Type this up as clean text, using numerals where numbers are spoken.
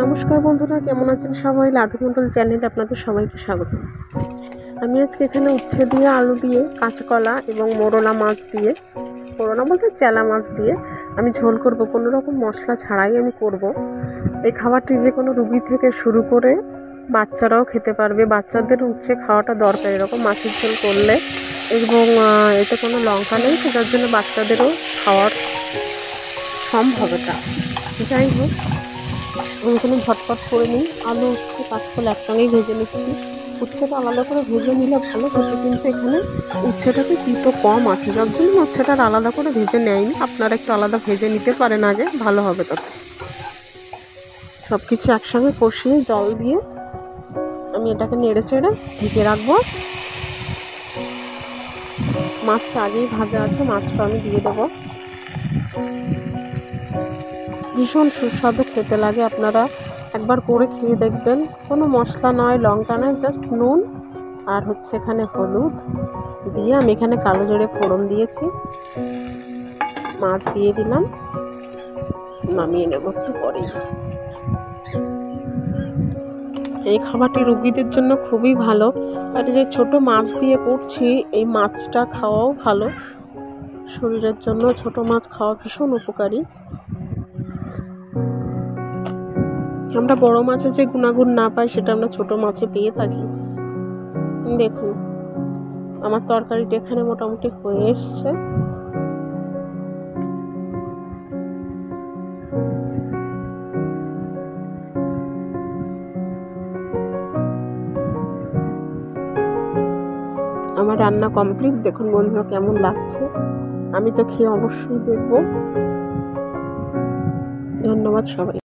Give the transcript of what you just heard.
নমস্কার বন্ধুরা, কেমন আছেন সবাই? লাড্ডু মন্ডল চ্যানেলে আপনাদের সবাইকে স্বাগত। আমি আজকে এখানে উচ্ছে দিয়ে, আলু দিয়ে, কাঁচকলা এবং মোরলা মাছ দিয়ে, মোরলা বলতে চেলা মাছ দিয়ে আমি ঝোল করব। কোনো রকম মশলা ছাড়াই আমি করব। এই খাবারটি যে কোনো রুগী থেকে শুরু করে বাচ্চারাও খেতে পারবে। বাচ্চাদের উচ্ছে খাওয়াটা দরকার এরকম মাছের ঝোল করলে, এবং এতে কোনো লঙ্কা নেই, সেটার জন্য বাচ্চাদেরও খাওয়ার সম্ভবতা। যাই হোক, আমি এখানে ঝটপট করে নিই। আলু, উচ্ছে, কাঁচকলা একসঙ্গেই ভেজে নিচ্ছি। উচ্ছেটা আলাদা করে ভেজে নিলে ভালো হতো, কিন্তু এখানে উচ্ছেটাতে তিতো কম আছে, যার জন্য উচ্ছেটা আলাদা করে ভেজে নেয়নি। আপনারা একটু আলাদা ভেজে নিতে পারেন আগে, ভালো হবে তাতে। সব কিছু একসঙ্গে কষিয়ে জল দিয়ে আমি এটাকে নেড়ে চেড়ে ঢেকে রাখবো। মাছটা আগেই ভাজা আছে, মাছটা আমি দিয়ে দেবো। ভীষণ সুস্বাদু খেতে লাগে, আপনারা একবার করে খেয়ে দেখবেন। কোনো মশলা নয়, লঙ্কা নয়, জাস্ট নুন আর হচ্ছে এখানে হলুদ দিয়ে আমি এখানে কালো জিরে ফোড়ন দিয়েছি। মাছ দিয়ে দিলাম, নামিয়ে নেব একটু পরেই। এই খাবারটি রোগীদের জন্য খুবই ভালো। আর যে ছোট মাছ দিয়ে করছি, এই মাছটা খাওয়াও ভালো শরীরের জন্য। ছোট মাছ খাওয়া ভীষণ উপকারী। আমরা বড় মাছে যে গুণাগুণ না পাই, সেটা আমরা ছোট মাছে পেয়ে থাকি। দেখুন, আমার তরকারিটা এখানে মোটামুটি হয়ে এসছে। আমার রান্না কমপ্লিট। দেখুন বন্ধুরা কেমন লাগছে, আমি তো খেয়ে অবশ্যই দেখব। ধন্যবাদ সবাই।